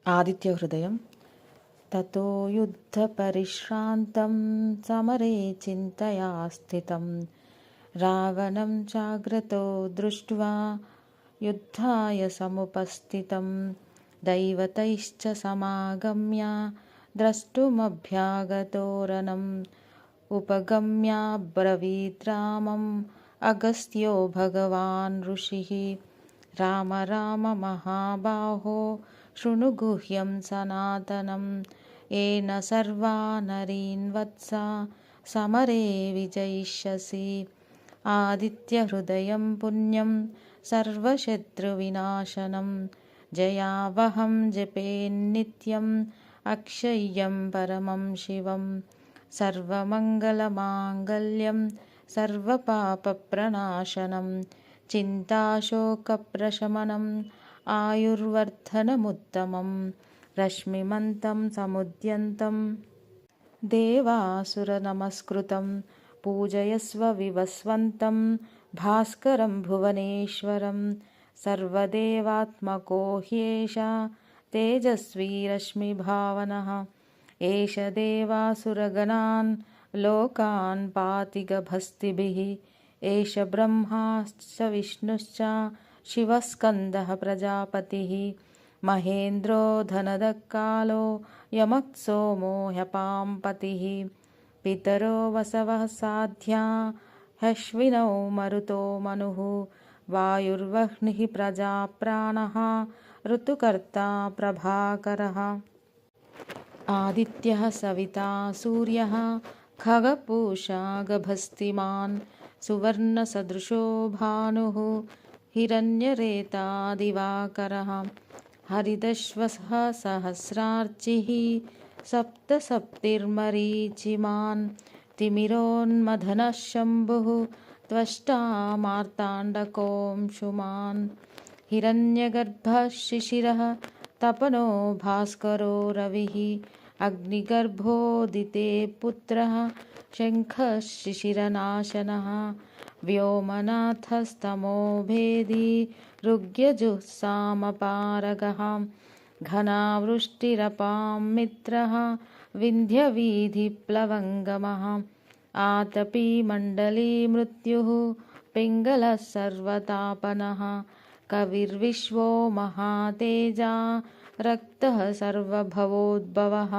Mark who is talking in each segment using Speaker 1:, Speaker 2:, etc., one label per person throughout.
Speaker 1: आदित्यहृदयं ततो युद्धपरिश्रान्तं समरे चिन्तया स्थितं रावणं चाग्रतो दृष्ट्वा युद्धाय समुपस्थितं दैवतैश्च समागम्य द्रष्टुमभ्यागतोरणम् उपगम्याब्रवीत् रामम् अगस्त्यो भगवान् ऋषिः राम राम महाबाहो शृणु गुह्यं सनातनं येन सर्वा नरीन् वत्सा समरे विजयिष्यसि आदित्यहृदयं पुण्यं सर्वशत्रुविनाशनं जयावहं जपेन्नित्यम् अक्षय्यं परमं शिवं सर्वमङ्गलमाङ्गल्यं सर्वपापप्रणाशनं चिन्ताशोकप्रशमनम् आयुर्वर्धनमुत्तमं रश्मिमन्तं समुद्यन्तं देवासुरनमस्कृतं पूजयस्व विवस्वन्तं भास्करं भुवनेश्वरं सर्वदेवात्मको ह्येष तेजस्वी रश्मिभावनः एष देवासुरगणान् लोकान् पाति गभस्तिभिः एष ब्रह्माश्च विष्णुश्च शिवस्कन्दः प्रजापतिः महेन्द्रो धनदकालो यमः सोमो ह्यपाम्पतिः पितरो वसवः साध्या ह्यश्विनौ मरुतो मनुः वायुर्वह्निः प्रजाप्राणः ऋतुकर्ता प्रभाकरः आदित्यः सविता सूर्यः खगपूषा गभस्तिमान् सुवर्णसदृशो भानुः हिरण्यरेता दिवाकरः हरिदश्वः सहस्रार्चिः सप्तसप्तिर्मरीचिमान् तिमिरोन्मथनः शम्भुः त्वष्टा मार्ताण्डकोऽंशुमान् हिरण्यगर्भः शिशिरः तपनो भास्करो रविः अग्निगर्भोदिते पुत्रः शङ्खः शिशिरनाशनः व्योमनाथस्तमो भेदी ऋग्यजुःसामपारगः घनावृष्टिरपां मित्रः विन्ध्यवीधिप्लवङ्गमः आतपी मण्डली मृत्युः पिङ्गलः सर्वतापनः कविर्विश्वो महातेजा रक्तः सर्वभवोद्भवः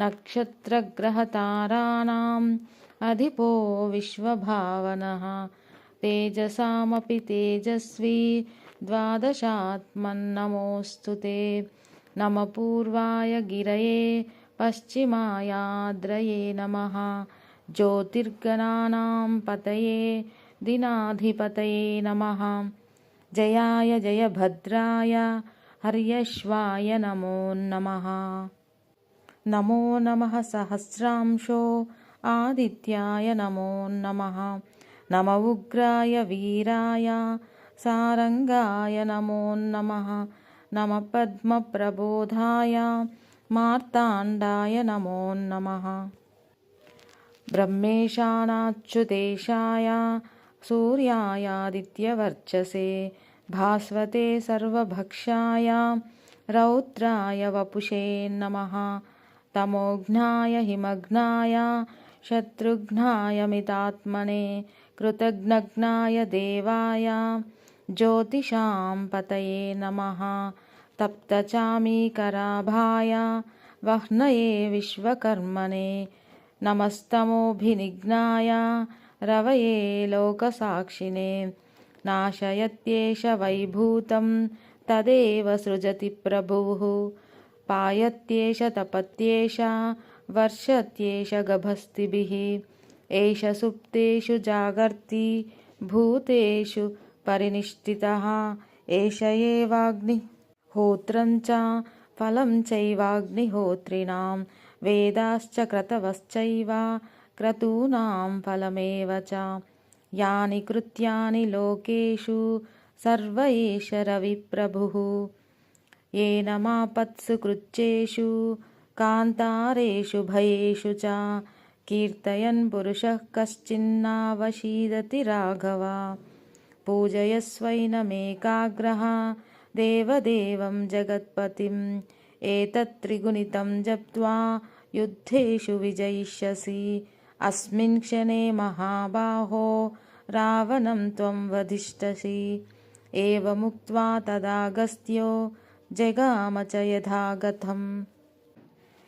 Speaker 1: नक्षत्रग्रहताराणाम् अधिपो विश्वभावनः तेजसामपि तेजस्वी द्वादशात्मन्नमोऽस्तु ते नमः पूर्वाय गिरये पश्चिमायाद्रये नमः ज्योतिर्गणानां पतये दिनाधिपतये नमः जयाय जयभद्राय हर्यश्वाय नमो नमः नमो नमः सहस्रांशो आदित्याय नमो नमः नम उग्राय वीराय सारंगाय नमो नमः नम पद्मप्रबोधाय मार्ताण्डाय नमो नमः ब्रह्मेशानाच्युतेशाय सूर्यायादित्यवर्चसे भास्वते सर्वभक्षाय रौद्राय वपुषे नमः तमोघ्नाय हिमघ्नाय शत्रुघ्नाय मितात्मने कृतघ्नघ्नाय देवाय ज्योतिषां पतये नमः तप्तचामीकराभाय वह्नये विश्वकर्मणे नमस्तमोभिनिघ्नाय रवये लोकसाक्षिणे नाशयत्येष वैभूतं तदेव सृजति प्रभुः पायत्येष तपत्येष वर्षत्येष गभस्तिभिः एष सुप्तेषु जागर्ति भूतेषु परिनिष्ठितः एष एवाग्निहोत्रं च फलं चैवाग्निहोत्रिणां वेदाश्च क्रतवश्चैव क्रतूनां फलमेव च यानि कृत्यानि लोकेषु सर्व एष रविप्रभुः येन मापत्सु कृच्छ्रेषु कान्तारेषु भयेषु च कीर्तयन् पुरुषः कश्चिन्नावशीदति राघव पूजयस्वैनमेकाग्रः देवदेवं जगत्पतिं एतत्त्रिगुणितं जप्त्वा युद्धेषु विजयिष्यसि। अस्मिन् क्षणे महाबाहो रावणं त्वं वधिष्यसि। एवमुक्त्वा तदागस्त्यो जगाम च यथागतम्।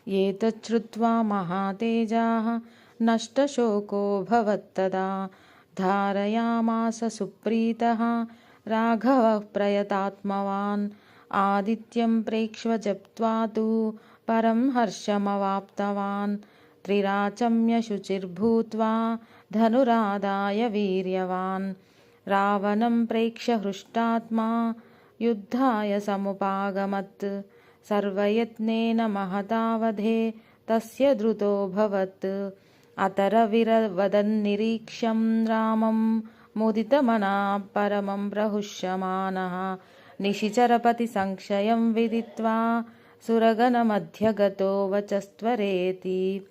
Speaker 1: एतच्छ्रुत्वा महातेजाः नष्टशोकोऽभवत्तदा। धारयामास सुप्रीतः राघवः प्रयतात्मवान्। आदित्यं प्रेक्ष्य जप्त्वा तु परं हर्षमवाप्तवान्। त्रिराचम्य शुचिर्भूत्वा धनुरादाय वीर्यवान्। रावणं प्रेक्ष्य हृष्टात्मा युद्धाय समुपागमत्। सर्वयत्नेन महतावधे तस्य द्रुतोऽभवत्। अतरविरवदन्निरीक्ष्यं रामं मुदितमनाः परमं प्रहुष्यमानः। निशिचरपतिसंशयं विदित्वा सुरगणमध्यगतो वचस्त्वरेति।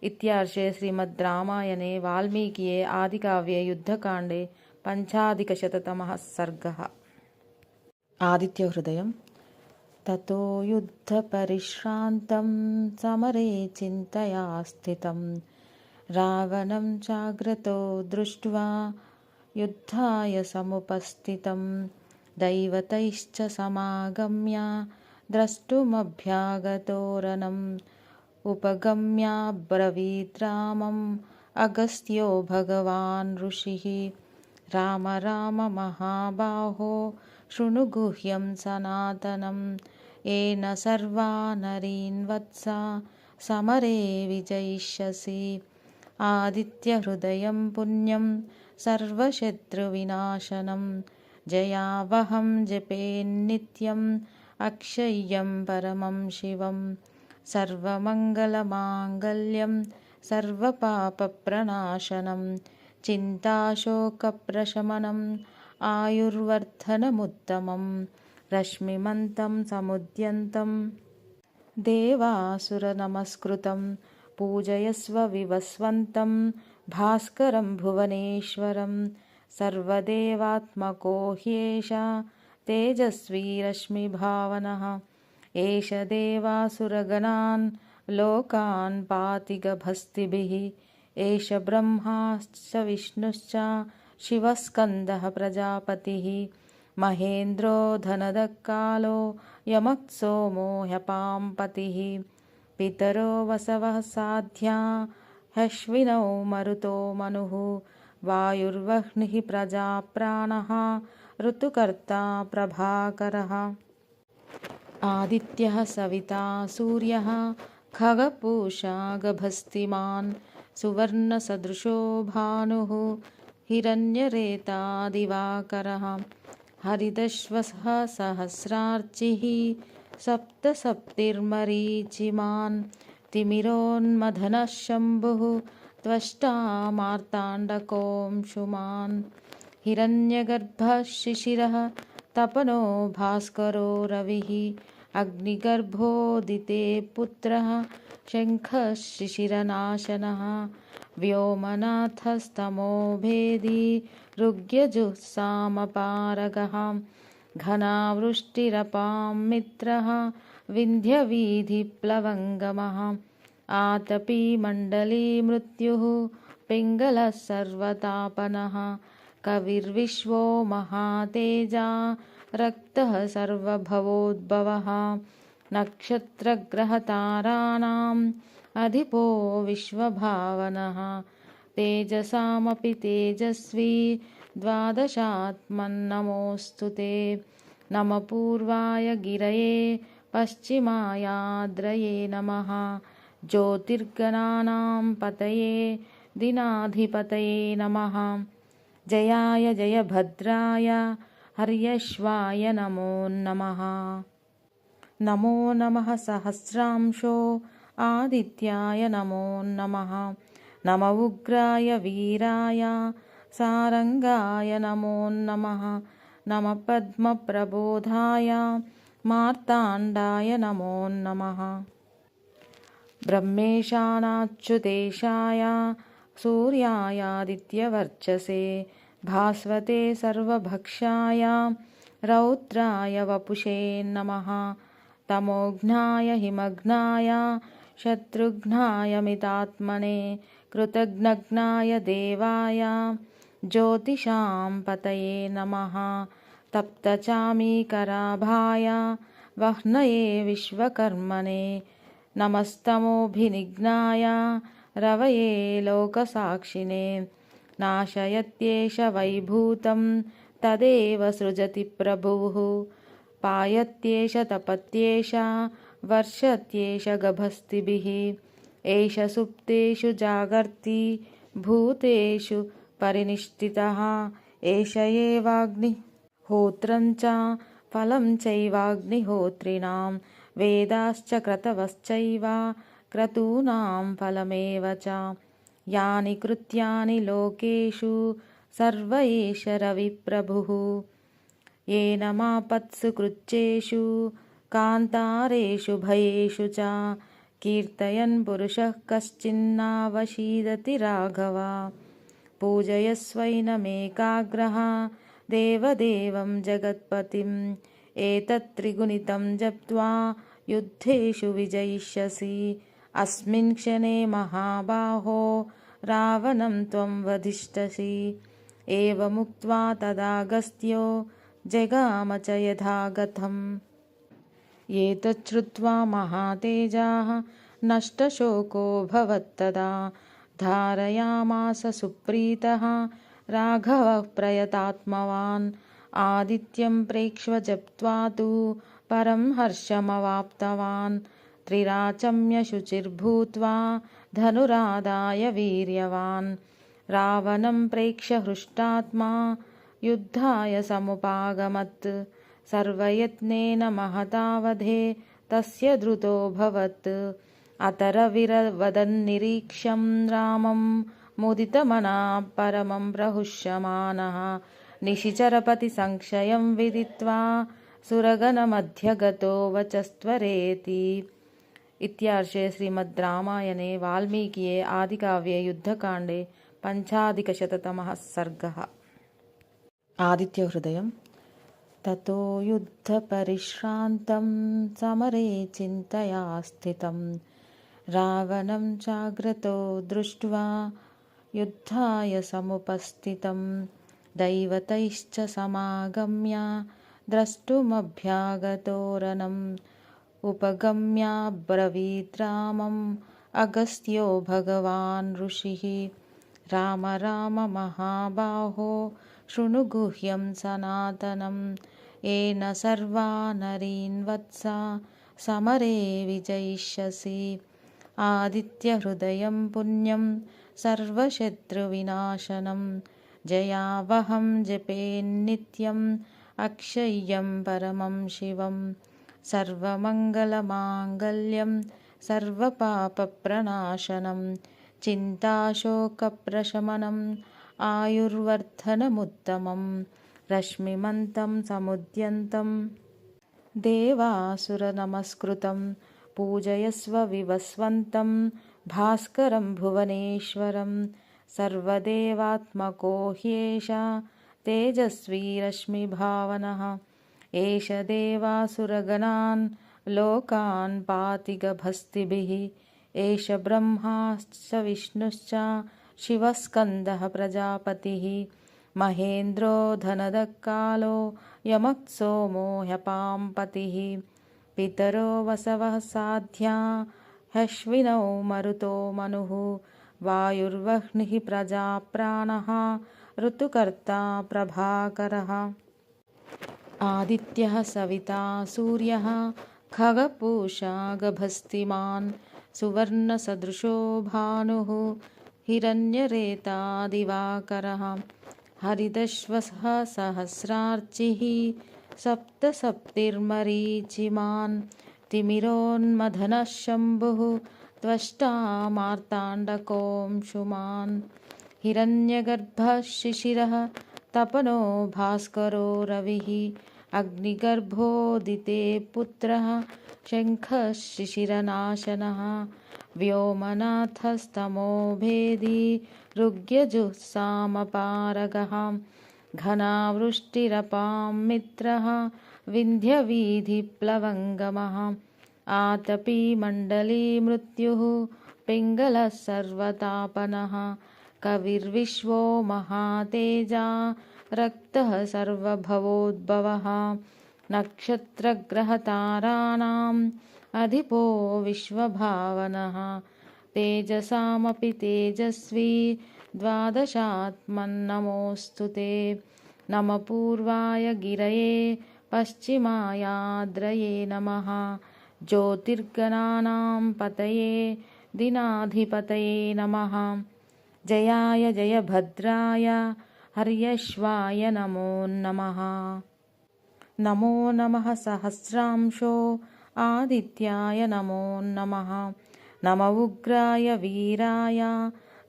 Speaker 1: इत्यार्षे श्रीमद् रामायणे वाल्मीकिये आदिकाव्ये युद्धकाण्डे पञ्चाधिकशततमः सर्गः। आदित्यहृदयम्। ततो युद्धपरिश्रान्तं समरे चिन्तया स्थितं। रावणं चाग्रतो दृष्ट्वा युद्धाय समुपस्थितं। दैवतैश्च समागम्य द्रष्टुमभ्यागतोरनम्। उपगम्याब्रवीत् रामम् अगस्त्यो भगवान् ऋषिः। राम राम महाबाहो शृणु गुह्यं सनातनम्। येन सर्वा नरीन् वत्सा समरे विजयिष्यसि। आदित्यहृदयं पुण्यं सर्वशत्रुविनाशनं। जयावहं जपेन्नित्यम् अक्षय्यं परमं शिवम्। सर्वमङ्गलमाङ्गल्यं सर्वपापप्रणाशनं। चिन्ताशोकप्रशमनम् आयुर्वर्धनमुत्तमम्। रश्मिमन्तं समुद्यन्तं देवासुरनमस्कृतं। पूजयस्व विवस्वन्तं भास्करं भुवनेश्वरं। सर्वदेवात्मको ह्येष तेजस्वी रश्मिभावनः। एष देवासुरगणान् लोकान् पाति गभस्तिभिः। एष ब्रह्माश्च विष्णुश्च शिवस्कन्दः प्रजापतिः। महेन्द्रो धनदकालो यमः सोमो ह्यपाम्पतिः। पितरो वसवः साध्या ह्यश्विनौ मरुतो मनुः। वायुर्वह्निः प्रजाप्राणः ऋतुकर्ता प्रभाकरः। आदित्यः सविता सूर्यः खगपूषा गभस्तिमान्। सुवर्णसदृशो भानुः हिरण्यरेता दिवाकरः। हरिदश्वः सहस्रार्चिः सप्तसप्तिर्मरीचिमान्। तिमिरोन्मथनः शम्भुः त्वष्टा मार्ताण्डकोऽंशुमान्। हिरण्यगर्भः शिशिरः तपनो भास्करो रविः। अग्निगर्भोदिते पुत्रः शङ्खः शिशिरनाशनः। व्योमनाथस्तमो भेदी ऋग्यजुःसामपारगः। घनावृष्टिरपां मित्रः विन्ध्यवीधिप्लवङ्गमः। आतपी मण्डली मृत्युः पिङ्गलः सर्वतापनः। कविर्विश्वो महातेजा रक्तः सर्वभवोद्भवः। नक्षत्रग्रहताराणाम् अधिपो विश्वभावनः। तेजसामपि तेजस्वी द्वादशात्मन्नमोऽस्तु ते। नमः पूर्वाय गिरये पश्चिमायाद्रये नमः। ज्योतिर्गणानां पतये दिनाधिपतये नमः। जयाय जयभद्राय हर्यश्वाय नमो नमः। नमो नमः सहस्रांशो आदित्याय नमो नमः। नम उग्राय वीराय सारंगाय नमो नमः। नमः पद्मप्रबोधाय मार्ताण्डाय नमो नमः। ब्रह्मेशानाच्युतेशाय सूर्यायादित्यवर्चसे भास्वते सर्वभक्षाय रौद्राय वपुषे नमः। तमोघ्नाय हिमघ्नाय शत्रुघ्नाय मितात्मने कृतघ्नाय देवाय ज्योतिषां पतये नमः। तप्तचामीकराभाय वह्नये विश्वकर्मणे नमस्तमोभिनिघ्नाय रवये लोकसाक्षिणे। नाशयत्येष वैभूतं तदेव सृजति प्रभुः। पायत्येष तपत्येष वर्षत्येष गभस्तिभिः। एष सुप्तेषु जागर्ति भूतेषु परिनिष्ठितः। एष एवाग्निहोत्रं च फलं चैवाग्निहोत्रिणां वेदाश्च क्रतवश्चैव क्रतूनां फलमेव च। यानि कृत्यानि लोकेषु सर्व एष रविप्रभुः। येन मापत्सु कृच्छ्रेषु कान्तारेषु भयेषु च कीर्तयन् पुरुषः कश्चिन्नावशीदति राघव। पूजयस्वैनमेकाग्रः देवदेवं जगत्पतिम्। एतत्त्रिगुणितं जप्त्वा युद्धेषु विजयिष्यसि। अस्मिन् क्षणे महाबाहो रावणं त्वं वधिष्यसि। एवमुक्त्वा तदागस्त्यो जगाम च यथागतम्। एतच्छ्रुत्वा महातेजाः नष्टशोको भवत्तदा। धारयामास सुप्रीतः राघवः प्रयतात्मवान्। आदित्यं प्रेक्ष्य जप्त्वा तु परं हर्षमवाप्तवान्। त्रिराचम्य शुचिर्भूत्वा धनुरादाय वीर्यवान्। रावणं प्रेक्ष्य हृष्टात्मा युद्धाय समुपागमत्। सर्वयत्नेन महतावधे तस्य द्रुतोऽभवत्। अतरविरवदन्निरीक्ष्यं रामं मुदितमनाः परमं प्रहुष्यमानः। निशिचरपतिसंक्षयं विदित्वा सुरगणमध्यगतो वचस्त्वरेति। इत्यार्षे श्रीमद् रामायणे वाल्मीकिये आदिकाव्ये युद्धकाण्डे पञ्चाधिकशततमः सर्गः। आदित्यहृदयम्। ततो युद्धपरिश्रान्तं समरे चिन्तया स्थितं रावणं चाग्रतो दृष्ट्वा युद्धाय समुपस्थितं। दैवतैश्च समागम्य द्रष्टुमभ्यागतोरनम्। उपगम्याब्रवीद् रामम् अगस्त्यो भगवान् ऋषिः। राम राम महाबाहो शृणु गुह्यं सनातनम्। येन सर्वा नरीन् वत्स समरे विजयिष्यसि। आदित्यहृदयं पुण्यं सर्वशत्रुविनाशनं। जयावहं जपेन्नित्यम् अक्षय्यं परमं शिवम्। सर्वमङ्गलमाङ्गल्यं सर्वपापप्रणाशनं। चिन्ताशोकप्रशमनम् आयुर्वर्धनमुत्तमम्। रश्मिमन्तं समुद्यन्तं देवासुरनमस्कृतं। पूजयस्व विवस्वन्तं भास्करं भुवनेश्वरं। सर्वदेवात्मको ह्येष तेजस्वी रश्मिभावनः। एष देवासुरगणान् लोकान् पाति गभस्तिभिः। एष ब्रह्माश्च विष्णुश्च शिवस्कन्दः प्रजापतिः। महेन्द्रो धनदः कालो यमः सोमो ह्यपां पतिः। पितरो वसवः साध्या ह्यश्विनौ मरुतो मनुः। वायुर्वह्निः प्रजाप्राणः ऋतुकर्ता प्रभाकरः। आदित्यः सविता सूर्यः खगपूषा गभस्तिमान्। सुवर्णसदृशो भानुः हिरण्यरेता दिवाकरः। हरिदश्वः सहस्रार्चिः सप्तसप्तिर्मरीचिमान्। तिमिरोन्मथनः शम्भुः त्वष्टा मार्ताण्डकोऽंशुमान्। हिरण्यगर्भः शिशिरः तपनो भास्करो रविः। अग्निगर्भोदिते पुत्रः शङ्खः शिशिरनाशनः। व्योमनाथस्तमो भेदी ऋग्यजुः सामपारगः। घनावृष्टिरपां मित्रः विन्ध्यवीधिप्लवङ्गमः आतपी मण्डली मृत्युः पिङ्गलः सर्वतापनः कविर्विश्वो महातेजा रक्तः सर्वभवोद्भवः नक्षत्रग्रहताराणाम् अधिपो विश्वभावनः तेजसामपि तेजस्वी द्वादशात्मन्नमोऽस्तु ते नमः पूर्वाय गिरये पश्चिमायाद्रये नमः ज्योतिर्गणानां पतये दिनाधिपतये नमः जयाय जयभद्राय हर्यश्वाय नमो नमः नमो नमः सहस्रांशो आदित्याय नमो नमः नम उग्राय वीराय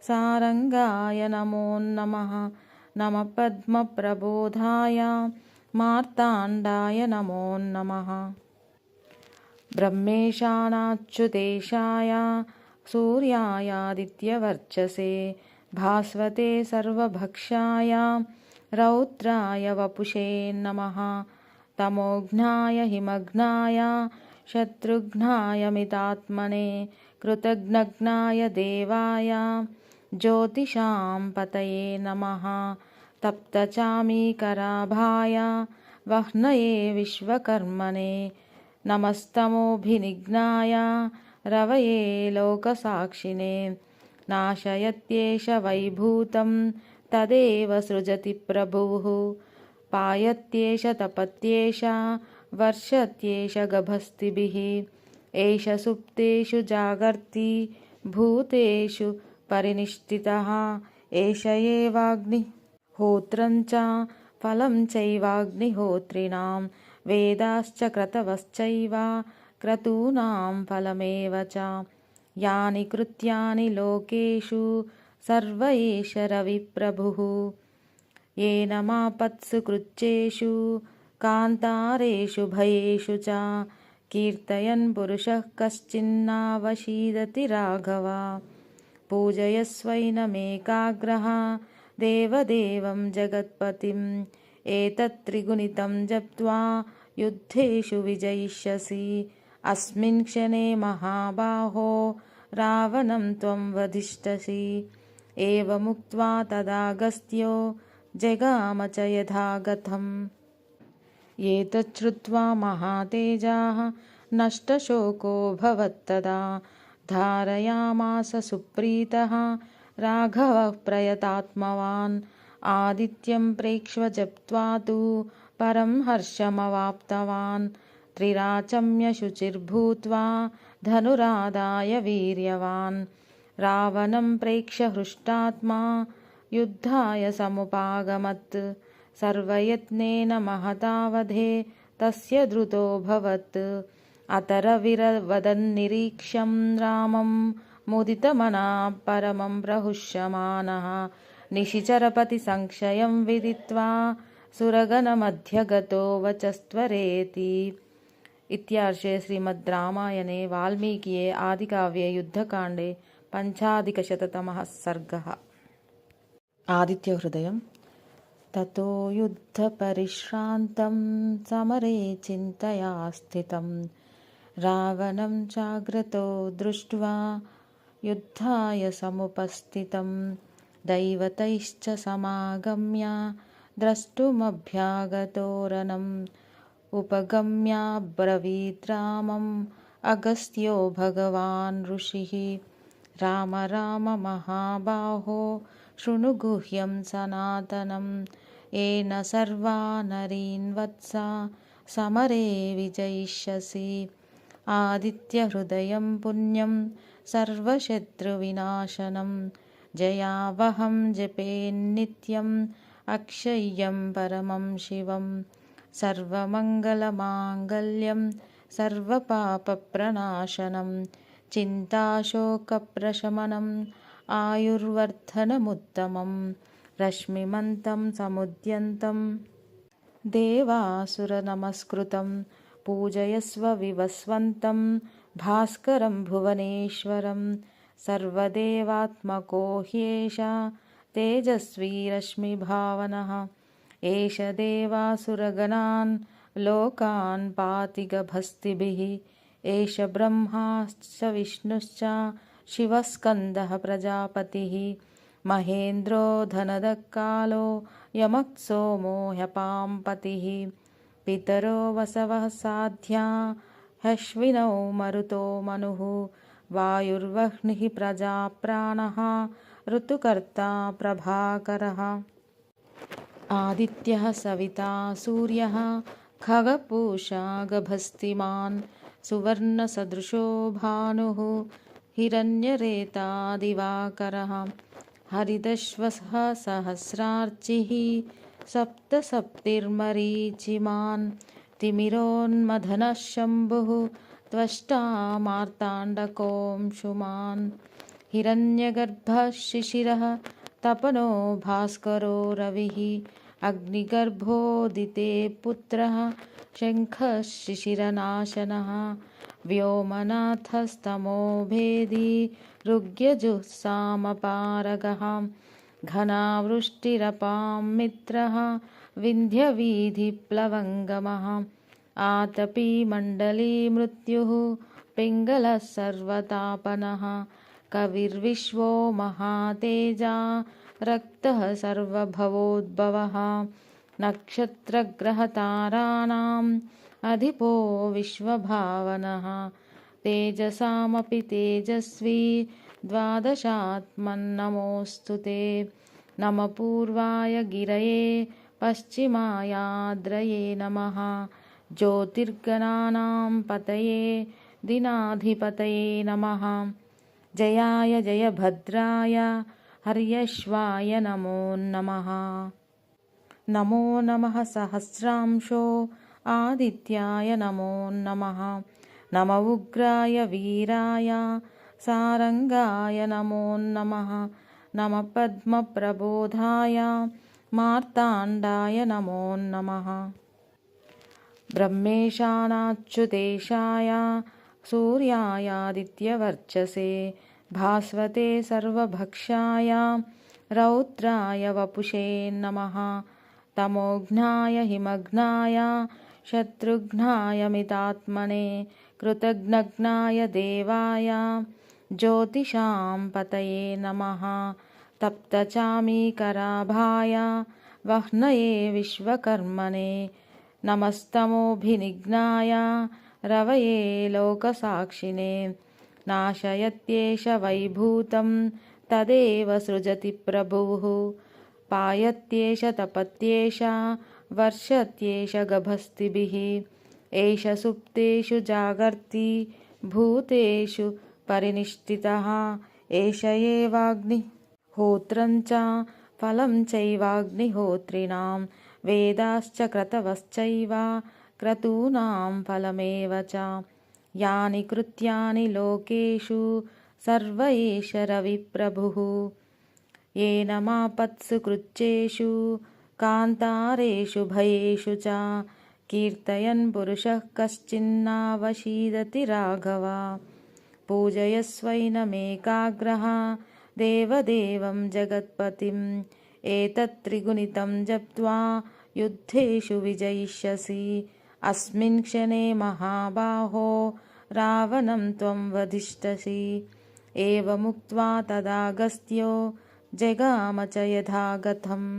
Speaker 1: सारंगाय नमो नमः नम पद्मप्रबोधाय मार्ताण्डाय नमो नमः ब्रह्मेशानाच्युतेशाय सूर्यायादित्यवर्चसे भास्वते सर्वभक्षाय रौद्राय वपुषे नमः तमोघ्नाय हिमघ्नाय शत्रुघ्नाय मितात्मने कृतघ्नाय देवाय ज्योतिषां पतये नमः तप्तचामीकराभाय वह्नये विश्वकर्मणे नमस्तमोभिनिघ्नाय रवये लोकसाक्षिणे नाशयत्येष वैभूतं तदेव सृजति प्रभुः पायत्येष तपत्येष वर्षत्येष गभस्तिभिः एष सुप्तेषु जागर्ति भूतेषु परिनिष्ठितः एष एवाग्निहोत्रं च फलं चैवाग्निहोत्रिणां वेदाश्च क्रतवश्चैव क्रतूनां फलमेव च यानि कृत्यानि लोकेषु सर्व एष रविप्रभुः येन मापत्सु कृच्छ्रेषु कान्तारेषु भयेषु च कीर्तयन् पुरुषः कश्चिन्नावशीदति राघव पूजयस्वैनमेकाग्रः देवदेवं जगत्पतिम् एतत्त्रिगुणितं जप्त्वा युद्धेषु विजयिष्यसि अस्मिन् क्षणे महाबाहो रावणं त्वं वधिष्यसि एवमुक्त्वा तदागस्त्यो जगाम च यथागतम् एतच्छ्रुत्वा महातेजाः नष्टशोको भवत्तदा धारयामास सुप्रीतः राघवः प्रयतात्मवान् आदित्यं प्रेक्ष्य जप्त्वा तु परं हर्षमवाप्तवान् त्रिराचम्य शुचिर्भूत्वा धनुरादाय वीर्यवान् रावणं प्रेक्ष्य हृष्टात्मा युद्धाय समुपागमत् सर्वयत्नेन महतावधे तस्य द्रुतोऽभवत् अतरविरवदन्निरीक्ष्यं रामं मुदितमनाः परमं प्रहुष्यमानः निशिचरपतिसंशयं विदित्वा सुरगणमध्यगतो वचस्त्वरेति। इत्यार्षे श्रीमद् रामायणे वाल्मीकिये आदिकाव्ये युद्धकाण्डे पञ्चाधिकशततमः सर्गः। आदित्यहृदयम्। ततो युद्धपरिश्रान्तं समरे चिन्तया स्थितं रावणं चाग्रतो दृष्ट्वा युद्धाय समुपस्थितं दैवतैश्च समागम्य द्रष्टुमभ्यागतोरनम् उपगम्याब्रवीद् रामम् अगस्त्यो भगवान् ऋषिः राम राम महाबाहो शृणु गुह्यं सनातनं येन सर्वा नरीन् वत्स समरे विजयिष्यसि आदित्यहृदयं पुण्यं सर्वशत्रुविनाशनं जयावहं जपेन्नित्यम् अक्षय्यं परमं शिवं सर्वमङ्गलमाङ्गल्यं सर्वपापप्रणाशनं चिन्ताशोकप्रशमनम् आयुर्वर्धनमुत्तमं रश्मिमन्तं समुद्यन्तं देवासुरनमस्कृतं पूजयस्व विवस्वन्तं भास्करं भुवनेश्वरं सर्वदेवात्मको ह्येष तेजस्वी रश्मिभावनः एष देवासुरगणान् लोकान् पाति गभस्तिभिः एष ब्रह्माश्च विष्णुश्च शिवः स्कन्दः प्रजापतिः महेन्द्रो धनदः कालो यमः सोमो ह्यपां पतिः पितरो वसवः साध्या ह्यश्विनौ मरुतो मनुः वायुर्वह्निः प्रजाप्राणः ऋतुकर्ता प्रभाकरः आदित्यः सविता सूर्यः खगपूषा गभस्तिमान् सुवर्णसदृशो भानुः हिरण्यरेता दिवाकरः हरिदश्वः सहस्रार्चिः सप्तसप्तिर्मरीचिमान् तिमिरोन्मथनः शम्भुः त्वष्टा मार्ताण्डकोऽंशुमान् हिरण्यगर्भः शिशिरः तपनो भास्करो रविः अग्निगर्भोदिते पुत्रः शङ्खः शिशिरनाशनः व्योमनाथस्तमो भेदी ऋग्यजुःसामपारगः घनावृष्टिरपां मित्रः विन्ध्यवीधिप्लवङ्गमः आतपी मण्डली मृत्युः पिङ्गलः सर्वतापनः कविर्विश्वो महातेजा रक्तः सर्वभवोद्भवः नक्षत्रग्रहताराणाम् अधिपो विश्वभावनः तेजसामपि तेजस्वी द्वादशात्मन्नमोऽस्तु ते नमः पूर्वाय गिरये पश्चिमायाद्रये नमः ज्योतिर्गणानां पतये दिनाधिपतये नमः जयाय जयभद्राय हर्यश्वाय नमो नमः नमो नमः सहस्रांशो आदित्याय नमो नमः नम उग्राय वीराय सारंगाय नमो नमः नमः पद्मप्रबोधाय मार्ताण्डाय नमो नमः ब्रह्मेशानाच्युतेशाय सूर्यायादित्यवर्चसे भास्वते सर्वभक्षाय रौद्राय वपुषे नमः तमोघ्नाय हिमघ्नाय शत्रुघ्नाय मितात्मने कृतघ्नघ्नाय देवाय ज्योतिषां पतये नमः तप्तचामीकराभाय वह्नये विश्वकर्मणे नमस्तमोभिनिघ्नाय रवये लोकसाक्षिणे नाशयत्येष वैभूतं तदेव सृजति प्रभुः पायत्येष तपत्येष वर्षत्येष गभस्तिभिः एष सुप्तेषु जागर्ति भूतेषु परिनिष्ठितः एष एवाग्निहोत्रं च फलं चैवाग्निहोत्रिणां वेदाश्च क्रतवश्चैव क्रतूनां फलमेव च यानि कृत्यानि लोकेषु सर्व एष रविप्रभुः येन मापत्सु कृच्छ्रेषु कान्तारेषु भयेषु च कीर्तयन् पुरुषः कश्चिन्नावशीदति राघव पूजयस्वैनमेकाग्रः देवदेवं जगत्पतिम् एतत्त्रिगुणितं जप्त्वा युद्धेषु विजयिष्यसि अस्मिन् क्षणे महाबाहो रावणं त्वं वधिष्यसि एवमुक्त्वा तदागस्त्यो जगाम च यथागतम्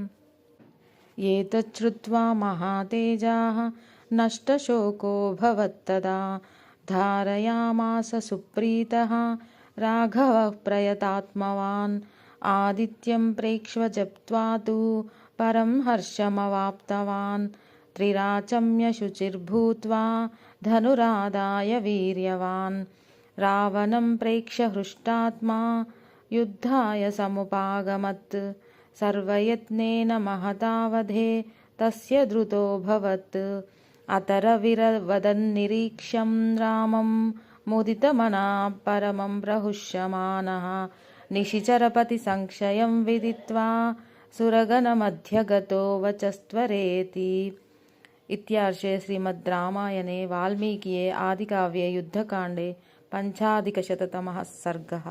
Speaker 1: एतच्छ्रुत्वा महातेजाः नष्टशोको भवत्तदा धारयामास सुप्रीतः राघवः प्रयतात्मवान् आदित्यं प्रेक्ष्य जप्त्वा तु परं हर्षमवाप्तवान् त्रिराचम्य शुचिर्भूत्वा धनुरादाय वीर्यवान् रावणं प्रेक्ष्य हृष्टात्मा युद्धाय समुपागमत् सर्वयत्नेन महतावधे तस्य धृतोऽभवत् अतरविरवदन्निरीक्ष्यं रामं मुदितमनः परमं प्रहुष्यमानः निशिचरपतिसंशयं विदित्वा सुरगणमध्यगतो वचस्त्वरेति। इत्यार्षे श्रीमद् रामायणे वाल्मीकिये आदिकाव्ये युद्धकाण्डे पञ्चाधिकशततमः सर्गः।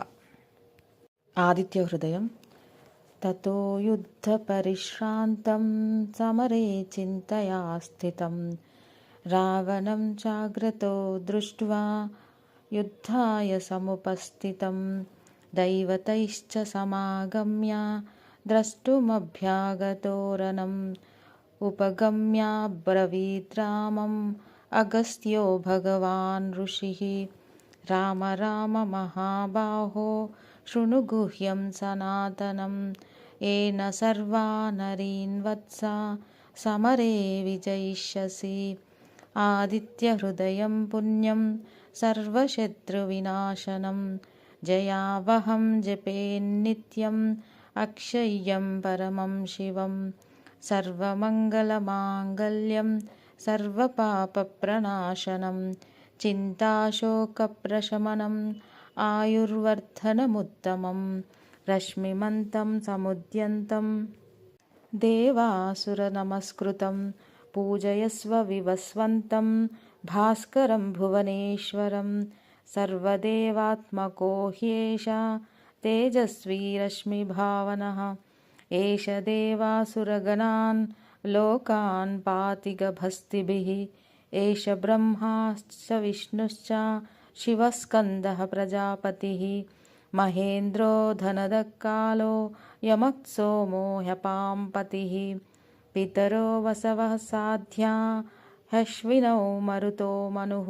Speaker 1: आदित्यहृदयं ततो युद्धपरिश्रान्तं समरे चिन्तया स्थितं रावणं चाग्रतो दृष्ट्वा युद्धाय समुपस्थितं दैवतैश्च समागम्य द्रष्टुमभ्यागतो रणम् उपगम्याब्रवीत् रामम् अगस्त्यो भगवान् ऋषिः राम राम महाबाहो शृणु गुह्यं सनातनं येन सर्वा नरीन् वत्सा समरे विजयिष्यसि आदित्यहृदयं पुण्यं सर्वशत्रुविनाशनं जयावहं जपेन्नित्यम् अक्षय्यं परमं शिवं सर्वमङ्गलमाङ्गल्यं सर्वपापप्रणाशनं चिन्ताशोकप्रशमनम् आयुर्वर्धनमुत्तमं रश्मिमन्तं समुद्यन्तं देवासुरनमस्कृतं पूजयस्व विवस्वन्तं भास्करं भुवनेश्वरं सर्वदेवात्मको ह्येष तेजस्वी रश्मिभावनः एष देवासुरगणान् लोकान् पाति गभस्तिभिः एष ब्रह्माश्च विष्णुश्च शिवस्कन्दः प्रजापतिः महेन्द्रो धनदकालो यमक्सोमो ह्यपाम्पतिः पितरो वसवः साध्या ह्यश्विनौ मरुतो मनुः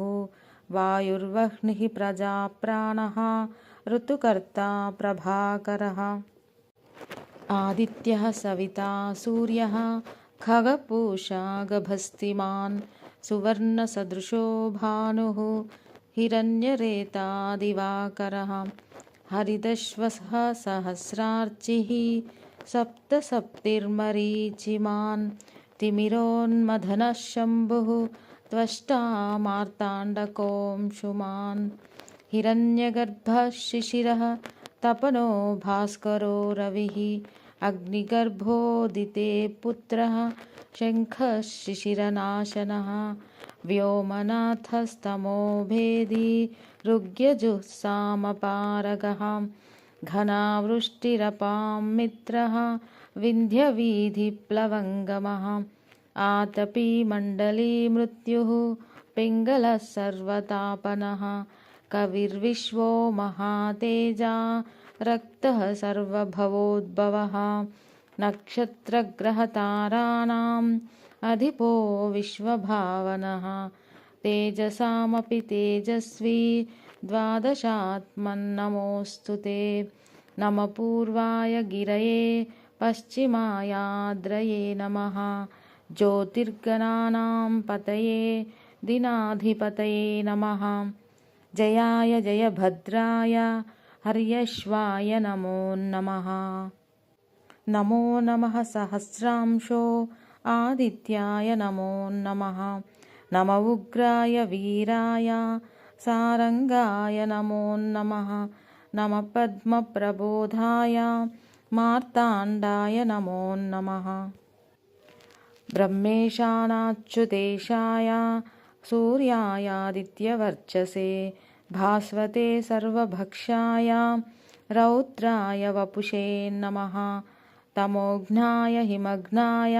Speaker 1: वायुर्वह्निः प्रजाप्राणः ऋतुकर्ता प्रभाकरः आदित्यः सविता सूर्यः खगपूषा गभस्तिमान् सुवर्णसदृशो भानुः हिरण्यरेता दिवाकरः हरिदश्वः सहस्रार्चिः सप्तसप्तिर्मरीचिमान् तिमिरोन्मथनः शम्भुः त्वष्टा मार्ताण्डकोऽंशुमान् हिरण्यगर्भः शिशिरः तपनो भास्करो रविः अग्निगर्भोदिते पुत्रः शङ्खः शिशिरनाशनः व्योमनाथस्तमो भेदी ऋग्यजुःसामपारगः घनावृष्टिरपां मित्रः विन्ध्यवीधिप्लवङ्गमः आतपी मण्डली मृत्युः पिङ्गलः सर्वतापनः कविर्विश्वो महातेजा रक्तः सर्वभवोद्भवः नक्षत्रग्रहताराणाम् अधिपो विश्वभावनः तेजसामपि तेजस्वी द्वादशात्मन्नमोऽस्तु ते नमः पूर्वाय गिरये पश्चिमायाद्रये नमः ज्योतिर्गणानां पतये दिनाधिपतये नमः जयाय जयभद्राय हर्यश्वाय नमो नमः नमो नमः सहस्रांशो आदित्याय नमो नमः नम उग्राय वीराय सारंगाय नमो नमः नमः पद्मप्रबोधाय मार्ताण्डाय नमो नमः ब्रह्मेशानाच्युतेशाय सूर्यायादित्यवर्चसे भास्वते सर्वभक्षाय रौद्राय वपुषे नमः तमोघ्नाय हिमघ्नाय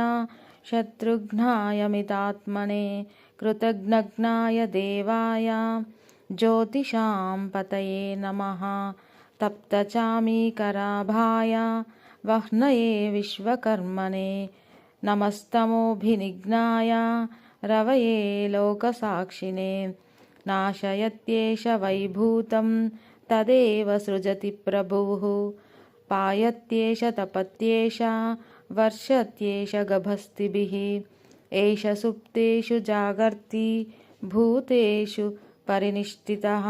Speaker 1: शत्रुघ्नाय मितात्मने कृतघ्नघ्नाय देवाय ज्योतिषां पतये नमः तप्तचामीकराभाय वह्नये विश्वकर्मणे नमस्तमोभिनिघ्नाय रवये लोकसाक्षिणे नाशयत्येष वैभूतं तदेव सृजति प्रभुः पायत्येष तपत्येष वर्षत्येष गभस्तिभिः एष सुप्तेषु जागर्ति भूतेषु परिनिष्ठितः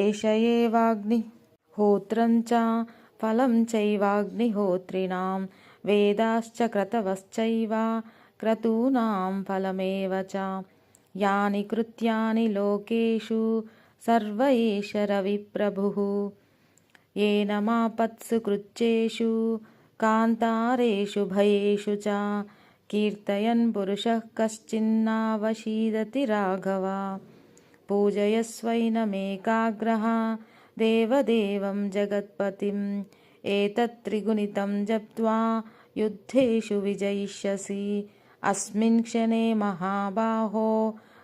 Speaker 1: एष एवाग्निहोत्रं च फलं चैवाग्निहोत्रिणां वेदाश्च क्रतवश्चैव क्रतूनां फलमेव च यानि कृत्यानि लोकेषु सर्व एष रविप्रभुः येन मापत्सु कृच्छ्रेषु कान्तारेषु भयेषु च कीर्तयन् पुरुषः कश्चिन्नावशीदति राघव पूजयस्वैनमेकाग्रः देवदेवं जगत्पतिम् एतत्त्रिगुणितं जप्त्वा युद्धेषु विजयिष्यसि अस्मिन् क्षणे महाबाहो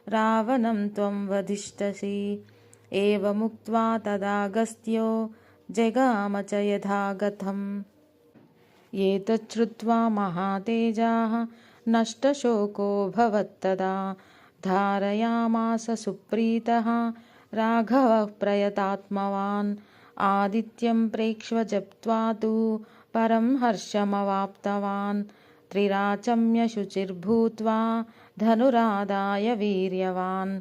Speaker 1: रावणं त्वं वधिष्यसि। एवमुक्त्वा तदागस्त्यो जगाम च यथागतम्। एतच्छ्रुत्वा महातेजाः नष्टशोको भवत्तदा। धारयामास सुप्रीतः राघवः प्रयतात्मवान्। आदित्यं प्रेक्ष्य जप्त्वा तु परं हर्षमवाप्तवान्। त्रिराचम्य शुचिर्भूत्वा धनुरादाय वीर्यवान्।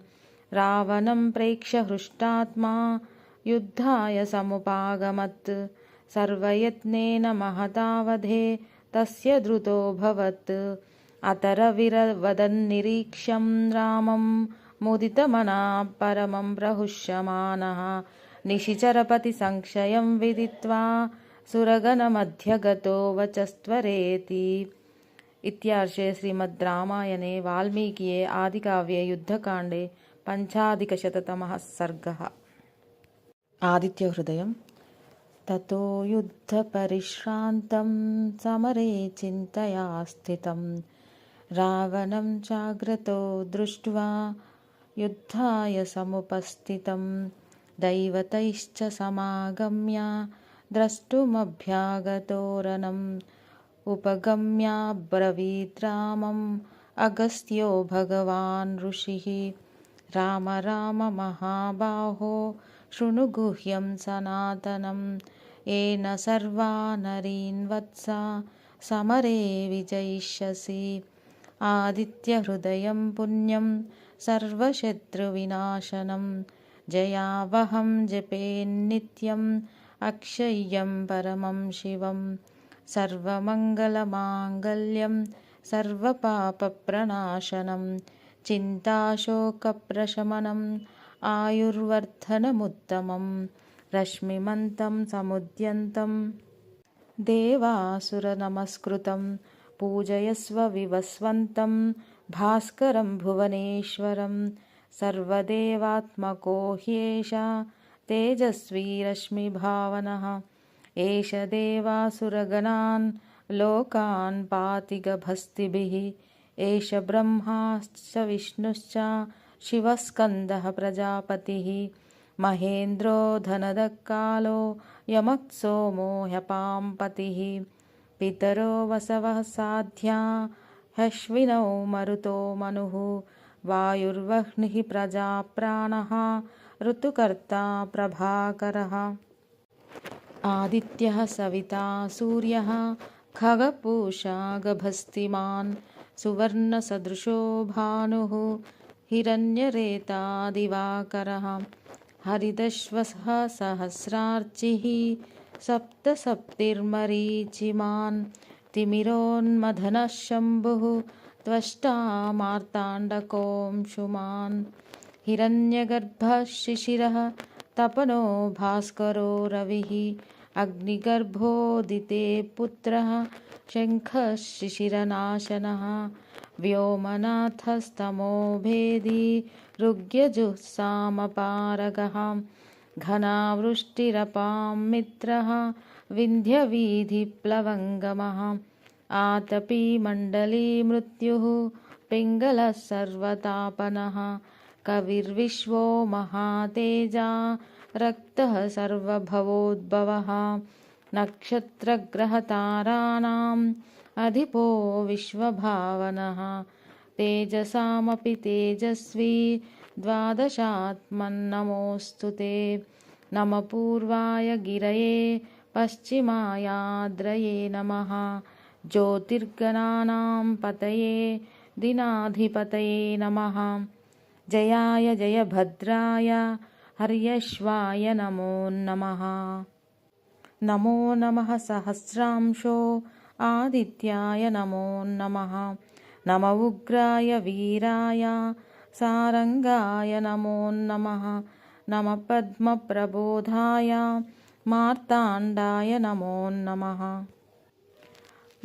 Speaker 1: रावणं प्रेक्ष्य हृष्टात्मा युद्धाय समुपागमत्। सर्वयत्नेन महतावधे तस्य द्रुतोऽभवत्। अतरविरवदन्निरीक्ष्यं रामं मुदितमनः परमं प्रहुष्यमानः। निशिचरपतिसंशयं विदित्वा सुरगणमध्यगतो वचस्त्वरेति। इत्यार्षे श्रीमद् रामायणे वाल्मीकिये आदिकाव्ये युद्धकाण्डे पञ्चाधिकशततमः सर्गः। आदित्यहृदयम्। ततो युद्धपरिश्रान्तं समरे चिन्तया स्थितं। रावणं चाग्रतो दृष्ट्वा युद्धाय समुपस्थितं। दैवतैश्च समागम्य द्रष्टुमभ्यागतोरनम्। उपगम्याब्रवीद् रामम् अगस्त्यो भगवान् ऋषिः। राम राम महाबाहो शृणु गुह्यं सनातनम्। येन सर्वा नरीन् वत्सा समरे विजयिष्यसि। आदित्यहृदयं पुण्यं सर्वशत्रुविनाशनं। जयावहं जपेन्नित्यम् अक्षय्यं परमं शिवम्। सर्वमङ्गलमाङ्गल्यं सर्वपापप्रणाशनं। चिन्ताशोकप्रशमनम् आयुर्वर्धनमुत्तमम्। रश्मिमन्तं समुद्यन्तं देवासुरनमस्कृतं। पूजयस्व विवस्वन्तं भास्करं भुवनेश्वरं। सर्वदेवात्मको ह्येष तेजस्वी रश्मिभावनः। एष देवासुरगणान् लोकान् पाति गभस्तिभिः। एष ब्रह्माश्च विष्णुश्च शिवस्कन्दः प्रजापतिः। महेन्द्रो धनदः कालो यमः सोमो ह्यपाम्पतिः। पितरो वसवः साध्या ह्यश्विनौ मरुतो मनुः। वायुर्वह्निः प्रजाप्राणः ऋतुकर्ता प्रभाकरः। आदित्यः सविता सूर्यः खगपूषा गभस्तिमान्। सुवर्णसदृशो भानुः हिरण्यरेता दिवाकरः। हरिदश्वः सहस्रार्चिः सप्तसप्तिर्मरीचिमान्। तिमिरोन्मथनः शम्भुः त्वष्टा मार्ताण्डकोऽंशुमान्। हिरण्यगर्भः शिशिरः तपनो भास्करो रविः। अग्निगर्भोदिते पुत्रः शङ्खः शिशिरनाशनः। व्योमनाथस्तमो भेदी ऋग्यजुःसामपारगः। घनावृष्टिरपां मित्रः विन्ध्यवीधिप्लवङ्गमः। आतपी मण्डली मृत्युः पिङ्गलः सर्वतापनः। कविर्विश्वो महातेजा रक्तः सर्वभवोद्भवः। नक्षत्रग्रहताराणाम् अधिपो विश्वभावनः। तेजसामपि तेजस्वी द्वादशात्मन्नमोऽस्तु ते। नमः पूर्वाय गिरये पश्चिमायाद्रये नमः। ज्योतिर्गणानां पतये दिनाधिपतये नमः। जयाय जयभद्राय हर्यश्वाय नमो नमः। नमो नमः सहस्रांशो आदित्याय नमो नमः। नम उग्राय वीराय सारङ्गाय नमो नमः। नमः पद्मप्रबोधाय मार्ताण्डाय नमो नमः।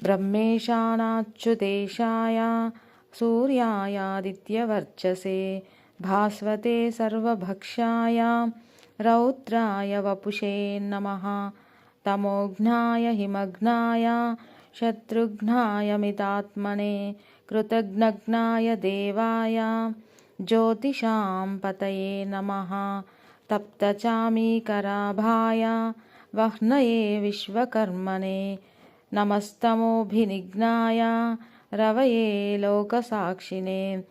Speaker 1: ब्रह्मेशानाच्युतेशाय सूर्यायादित्यवर्चसे। भास्वते सर्वभक्षाय रौद्राय वपुषे नमः। तमोघ्नाय हिमघ्नाय शत्रुघ्नाय मितात्मने। कृतघ्नाय देवाय ज्योतिषां पतये नमः। तप्तचामीकराभाय वह्नये विश्वकर्मणे नमस्तमोभिनिघ्नाय रवये लोकसाक्षिणे।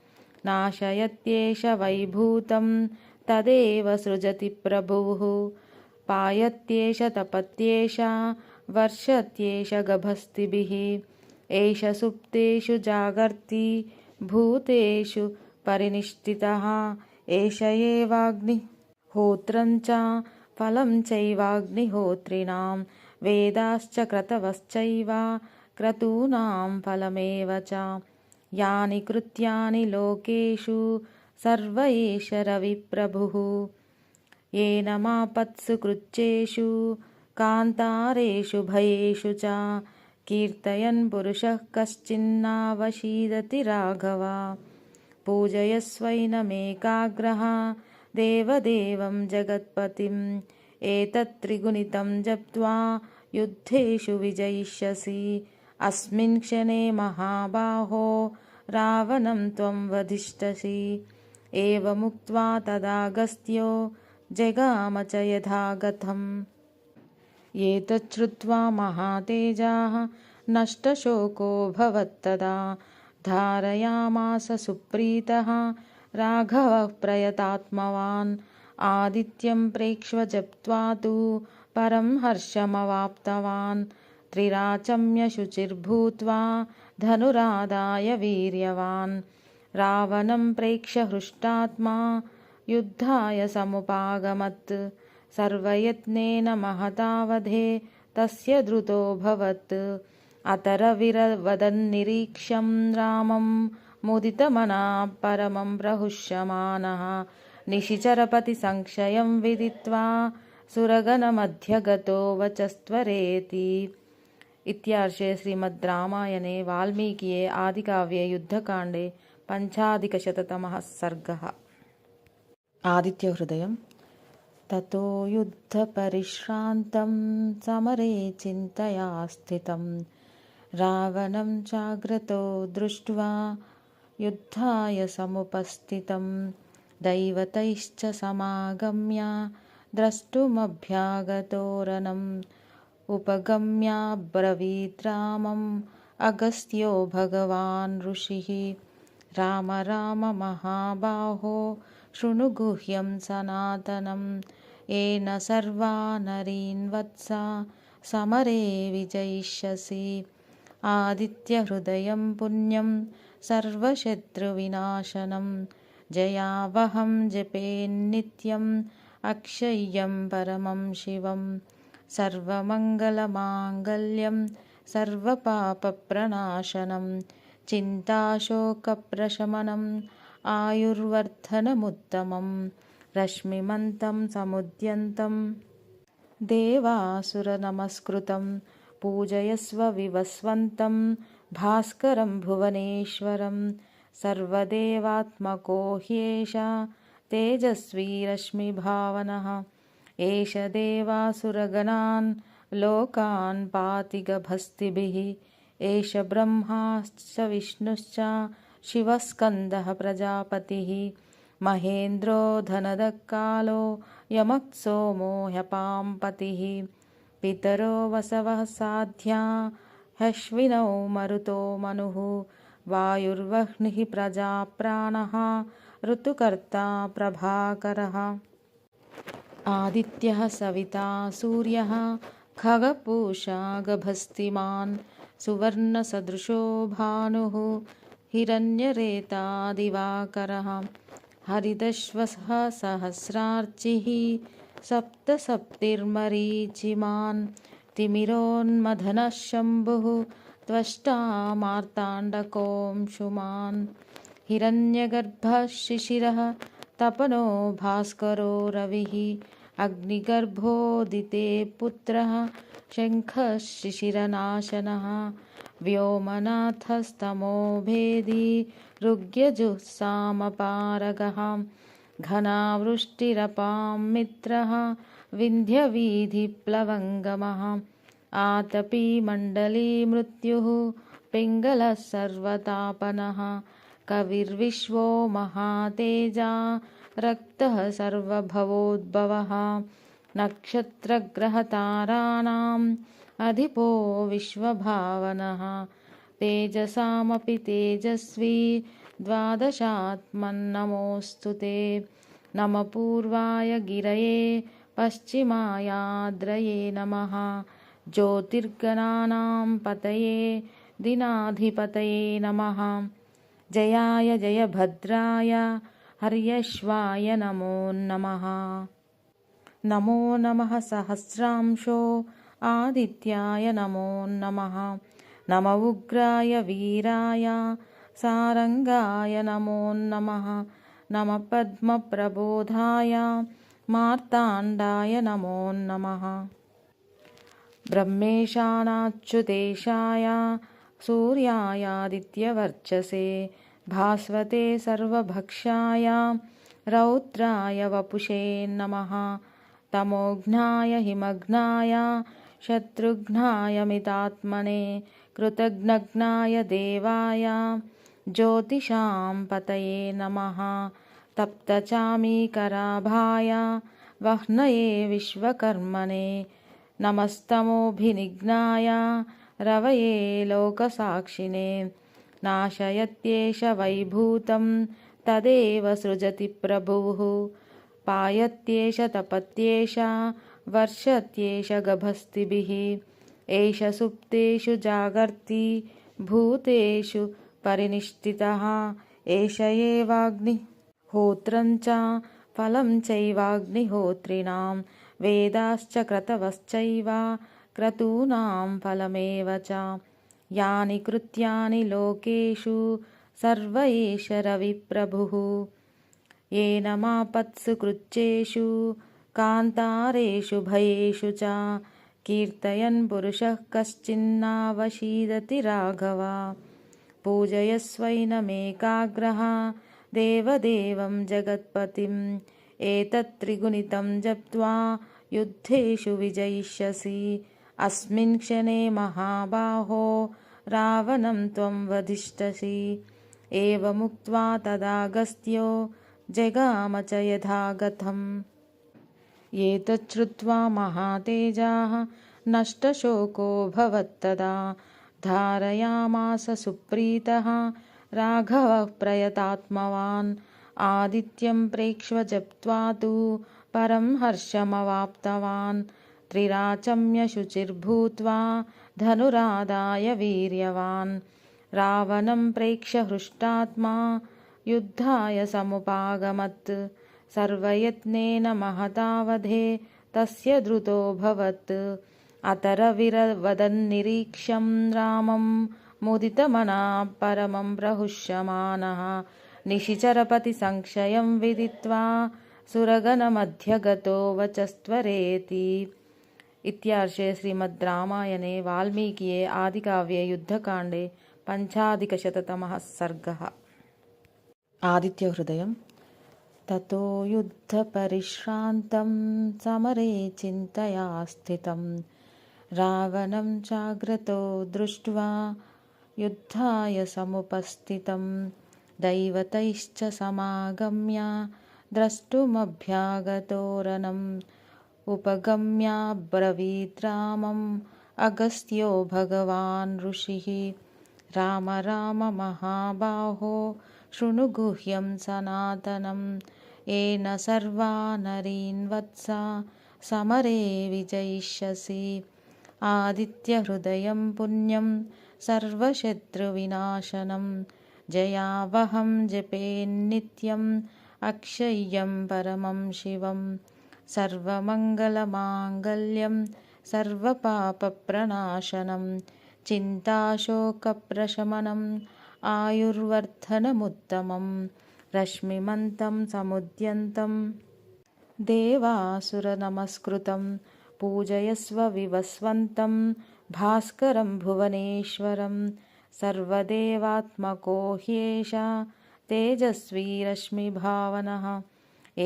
Speaker 1: नाशयत्येष वैभूतं तदेव सृजति प्रभुः। पायत्येष तपत्येष वर्षत्येष गभस्तिभिः। एष सुप्तेषु जागर्ति भूतेषु परिनिष्ठितः। एष एवाग्निहोत्रं च फलं चैवाग्निहोत्रिणां। वेदाश्च क्रतवश्चैव क्रतूनां फलमेव च। यानि कृत्यानि लोकेषु सर्व एष रविप्रभुः। येन मापत्सु कृच्छ्रेषु कान्तारेषु भयेषु च। कीर्तयन् पुरुषः कश्चिन्नावशीदति राघव। पूजयस्वैनमेकाग्रः देवदेवं जगत्पतिम्। एतत्त्रिगुणितं जप्त्वा युद्धेषु विजयिष्यसि। अस्मिन् क्षणे महाबाहो रावणं त्वं वधिष्यसि। एवमुक्त्वा तदागस्त्यो जगाम च यथागतम्। एतच्छ्रुत्वा महातेजाः नष्टशोकोऽभवत्तदा। धारयामास सुप्रीतः राघवः प्रयतात्मवान्। आदित्यं प्रेक्ष्य जप्त्वा तु परं हर्षमवाप्तवान्। त्रिराचम्य शुचिर्भूत्वा धनुरादाय वीर्यवान्। रावणं प्रेक्ष्य हृष्टात्मा युद्धाय समुपागमत्। सर्वयत्नेन महता वधे तस्य द्रुतोऽभवत्। अतरविरवदन्निरीक्ष्यं रामं मुदितमनः परमं प्रहुष्यमानः। निशिचरपतिसंशयं विदित्वा सुरगणमध्यगतो वचस्त्वरेति। इत्यार्षे श्रीमद् रामायणे वाल्मीकिये आदिकाव्ये युद्धकाण्डे पञ्चाधिकशततमः सर्गः। आदित्यहृदयम्। ततो युद्धपरिश्रान्तं समरे चिन्तया स्थितं। रावणं चाग्रतो दृष्ट्वा युद्धाय समुपस्थितं। दैवतैश्च समागम्य द्रष्टुमभ्यागतो रणम्। उपगम्याब्रवीत् रामम् अगस्त्यो भगवान् ऋषिः। राम राम महाबाहो शृणु गुह्यं सनातनं। येन सर्वा नरीन् वत्स समरे विजयिष्यसि। आदित्यहृदयं पुण्यं सर्वशत्रुविनाशनं। जयावहं जपेन्नित्यम् अक्षय्यं परमं शिवम्। सर्वमङ्गलमाङ्गल्यं सर्वपापप्रणाशनं। चिन्ताशोकप्रशमनम् आयुर्वर्धनमुत्तमम्। रश्मिमन्तं समुद्यन्तं देवासुरनमस्कृतं। पूजयस्व विवस्वन्तं भास्करं भुवनेश्वरं। सर्वदेवात्मको ह्येष तेजस्वी रश्मिभावनः। एष देवासुरगणान् लोकान् पाति गभस्तिभिः। एष ब्रह्माश्च विष्णुश्च शिवस्कन्दः प्रजापतिः। महेन्द्रो धनदः कालो यमः सोमो ह्यपाम्पतिः। पितरो वसवः साध्या ह्यश्विनौ मरुतो मनुः। वायुर्वह्निः प्रजाप्राणः ऋतुकर्ता प्रभाकरः। आदित्यः सविता सूर्यः खगपूषा गभस्तिमान्। सुवर्णसदृशो भानुः हिरण्यरेता दिवाकरः। हरिदश्वः सहस्रार्चिः सप्तसप्तिर्मरीचिमान्। तिमिरोन्मथनः शम्भुः त्वष्टा मार्ताण्डकोऽंशुमान्। हिरण्यगर्भः शिशिरः तपनो भास्करो रविः। अग्निगर्भोदिते पुत्रः शङ्खः शिशिरनाशनः। व्योमनाथस्तमो भेदी ऋग्यजुःसामपारगः। घनावृष्टिरपां मित्रः विन्ध्यवीधिप्लवङ्गमः। आतपी मण्डली मृत्युः पिङ्गलः सर्वतापनः। कविर्विश्वो महातेजा रक्तः सर्वभवोद्भवः नक्षत्रग्रहताराणाम् अधिपो विश्वभावनः तेजसामपि तेजस्वी द्वादशात्मन्नमोऽस्तु ते नमः पूर्वाय गिरये पश्चिमायाद्रये नमः ज्योतिर्गणानां पतये दिनाधिपतये नमः जयाय जयभद्राय हर्यश्वाय नमो नमः नमो नमः सहस्रांशो आदित्याय नमो नमः नम उग्राय वीराय सारंगाय नमो नमः नम पद्मप्रबोधाय मार्ताण्डाय नमो नमः ब्रह्मेशानाच्युतेशाय सूर्यायादित्यवर्चसे भास्वते सर्वभक्षाय रौद्राय वपुषे नमः तमोघ्नाय हिमघ्नाय शत्रुघ्नाय मितात्मने कृतघ्नघ्नाय देवाय ज्योतिषां पतये नमः तप्तचामीकराभाय वह्नये विश्वकर्मणे नमस्तमोभिनिघ्नाय रवये लोकसाक्षिणे नाशयत्येष वैभूतं तदेव सृजति प्रभुः पायत्येष तपत्येष वर्षत्येष गभस्तिभिः एष सुप्तेषु जागर्ति भूतेषु परिनिष्ठितः एष एवाग्निहोत्रं च फलं चैवाग्निहोत्रिणां वेदाश्च क्रतवश्चैव क्रतूनां फलमेव च यानि कृत्यानि लोकेषु सर्व एष रविप्रभुः येन मापत्सु कृच्छ्रेषु कान्तारेषु भयेषु च कीर्तयन् पुरुषः कश्चिन्नावशीदति राघव पूजयस्वैनमेकाग्रः देवदेवं जगत्पतिम् एतत्त्रिगुणितं जप्त्वा युद्धेषु विजयिष्यसि अस्मिन् क्षणे महाबाहो रावणं त्वं वधिष्यसि एवमुक्त्वा तदागस्त्यो जगाम च यथागतम् एतच्छ्रुत्वा महातेजाः नष्टशोकोऽभवत्तदा धारयामास सुप्रीतः राघवः प्रयतात्मवान् आदित्यं प्रेक्ष्य जप्त्वा तु परं हर्षमवाप्तवान् त्रिराचम्य शुचिर्भूत्वा धनुरादाय वीर्यवान् रावणं प्रेक्ष्य हृष्टात्मा युद्धाय समुपागमत् सर्वयत्नेन महतावधे तस्य धृतोऽभवत् अतरविरवदन्निरीक्ष्यं रामं मुदितमनः परमं प्रहुष्यमानः निशिचरपतिसंक्षयं विदित्वा सुरगणमध्यगतो वचस्त्वरेति इत्यार्षे श्रीमद् रामायणे वाल्मीकिये आदिकाव्ये युद्धकाण्डे पञ्चाधिकशततमः सर्गः आदित्यहृदयम् ततो युद्धपरिश्रान्तं समरे चिन्तया स्थितं रावणं चाग्रतो दृष्ट्वा युद्धाय समुपस्थितं दैवतैश्च समागम्य द्रष्टुमभ्यागतोरनम् उपगम्याब्रवीत् रामम् अगस्त्यो भगवान् ऋषिः राम राम महाबाहो शृणु गुह्यं सनातनं येन सर्वा नरीन् वत्स समरे विजयिष्यसि आदित्यहृदयं पुण्यं सर्वशत्रुविनाशनं जयावहं जपेन्नित्यम् अक्षय्यं परमं शिवं सर्वमङ्गलमाङ्गल्यं सर्वपापप्रणाशनं चिन्ताशोकप्रशमनम् आयुर्वर्धनमुत्तमं रश्मिमन्तं समुद्यन्तं देवासुरनमस्कृतं पूजयस्व विवस्वन्तं भास्करं भुवनेश्वरं सर्वदेवात्मको ह्येष तेजस्वी रश्मिभावनः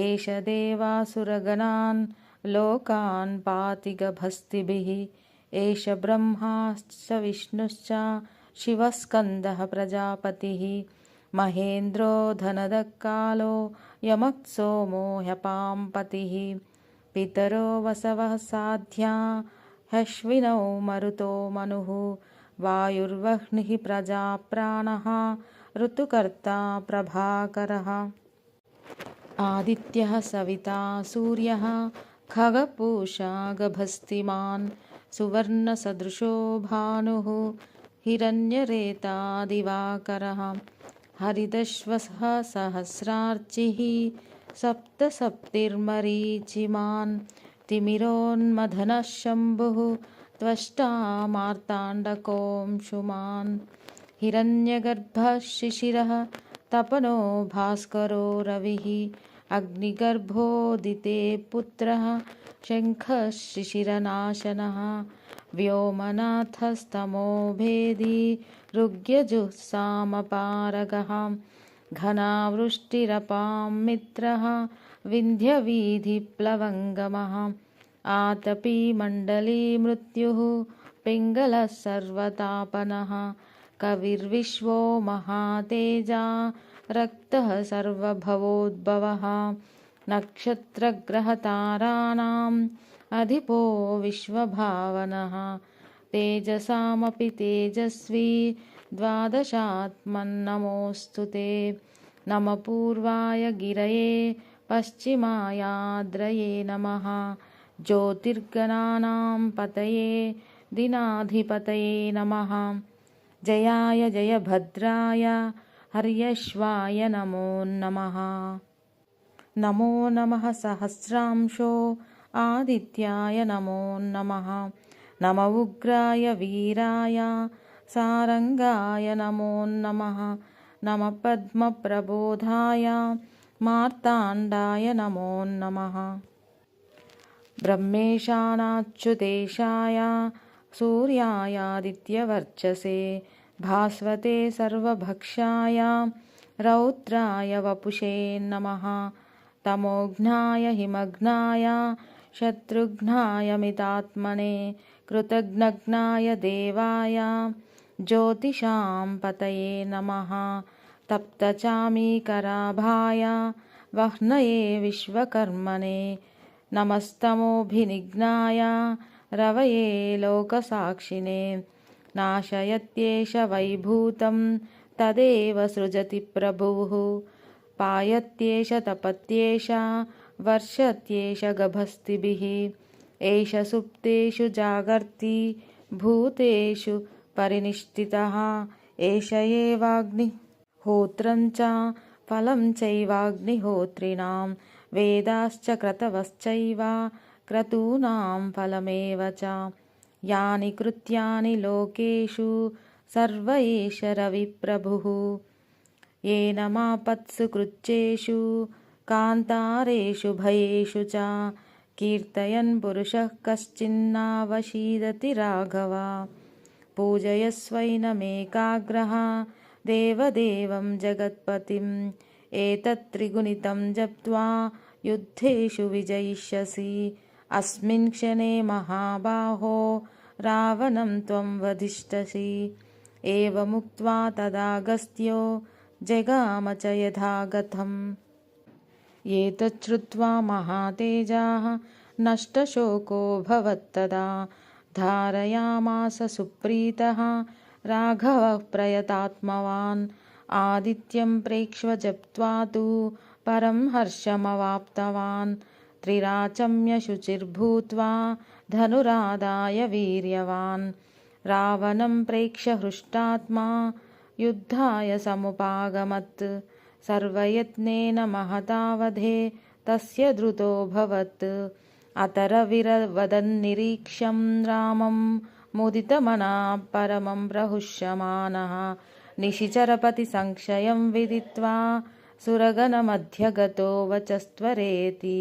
Speaker 1: एष देवासुरगणान् लोकान् पाति गभस्तिभिः एष ब्रह्माश्च विष्णुश्च शिवस्कन्दः प्रजापतिः महेन्द्रो धनदक्कालो यमः सोमो ह्यपां पतिः पितरो वसवः साध्या ह्यश्विनौ मरुतो मनुः वायुर्वह्निः प्रजाप्राणः ऋतुकर्ता प्रभाकरः आदित्यः सविता सूर्यः खगपूषा गभस्तिमान् सुवर्णसदृशो भानुः हिरण्यरेता दिवाकरः हरिदश्वः सहस्रार्चिः सप्तसप्तिर्मरीचिमान् तिमिरोन्मथनः शम्भुः त्वष्टा मार्ताण्डकोऽंशुमान् हिरण्यगर्भः शिशिरः तपनो भास्करो रविः अग्निगर्भोदिते पुत्रः शङ्खः शिशिरनाशनः व्योमनाथस्तमो भेदी ऋग्यजुःसामपारगः घनावृष्टिरपां मित्रः विन्ध्यवीधिप्लवङ्गमः आतपी मण्डली मृत्युः पिङ्गलः सर्वतापनः कविर्विश्वो महातेजा रक्तः सर्वभवोद्भवः नक्षत्रग्रहताराणाम् अधिपो विश्वभावनः तेजसामपि तेजस्वी द्वादशात्मन्नमोऽस्तु ते नमः पूर्वाय गिरये पश्चिमायाद्रये नमः ज्योतिर्गणानां पतये दिनाधिपतये नमः जयाय जयभद्राय हर्यश्वाय नमो नमः नमो नमः सहस्रांशो आदित्याय नमो नमः नम उग्राय वीराय सारंगाय नमो नमः नम पद्मप्रबोधाय मार्ताण्डाय नमो नमः ब्रह्मेशानाच्युतेशाय सूर्यायादित्यवर्चसे भास्वते सर्वभक्षाय रौद्राय वपुषे नमः तमोघ्नाय हिमघ्नाय शत्रुघ्नाय मितात्मने कृतघ्नघ्नाय देवाय ज्योतिषां पतये नमः तप्तचामीकराभाय वह्नये विश्वकर्मणे नमस्तमोभिनिघ्नाय रवये लोकसाक्षिणे नाशयत्येष वैभूतं तदेव सृजति प्रभुः पायत्येष तपत्येष वर्षत्येष गभस्तिभिः एष सुप्तेषु जागर्ति भूतेषु परिनिष्ठितः एष एवाग्निहोत्रं च फलं चैवाग्निहोत्रिणां वेदाश्च क्रतवश्चैव क्रतूनां फलमेव च यानि कृत्यानि लोकेषु सर्व एष रविप्रभुः येन मापत्सु कृच्छ्रेषु कान्तारेषु भयेषु च कीर्तयन् पुरुषः कश्चिन्नावशीदति राघव पूजयस्वैनमेकाग्रः देवदेवं जगत्पतिम् एतत्त्रिगुणितं जप्त्वा युद्धेषु विजयिष्यसि अस्मिन् क्षणे महाबाहो रावणं त्वं वधिष्यसि एवमुक्त्वा तदागस्त्यो जगाम च यथागतम् एतच्छ्रुत्वा महातेजाः नष्टशोको भवत्तदा धारयामास सुप्रीतः राघवः प्रयतात्मवान् आदित्यं प्रेक्ष्य जप्त्वा तु परं हर्षमवाप्तवान् त्रिराचम्य शुचिर्भूत्वा धनुरादाय वीर्यवान् रावणं प्रेक्ष्य हृष्टात्मा युद्धाय समुपागमत् सर्वयत्नेन महतावधे तस्य द्रुतोऽभवत् अतरविरवदन्निरीक्ष्यं रामं मुदितमनाः परमं प्रहुष्यमानः निशिचरपतिसंक्षयं विदित्वा सुरगणमध्यगतो वचस्त्वरेति।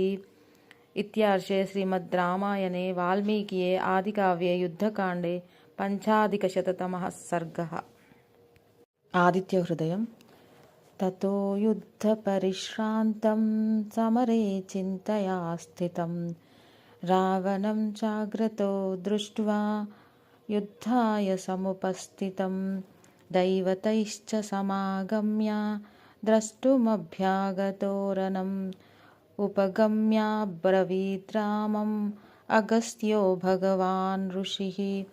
Speaker 1: इत्यार्षे श्रीमद् रामायणे वाल्मीकिये आदिकाव्ये युद्धकाण्डे पञ्चाधिकशततमः सर्गः। आदित्यहृदयम्। ततो युद्धपरिश्रान्तं समरे चिन्तया स्थितं रावणं चाग्रतो दृष्ट्वा युद्धाय समुपस्थितं दैवतैश्च समागम्य द्रष्टुमभ्यागतोरनम् उपगम्याब्रवीद् रामम् अगस्त्यो भगवान् ऋषिः।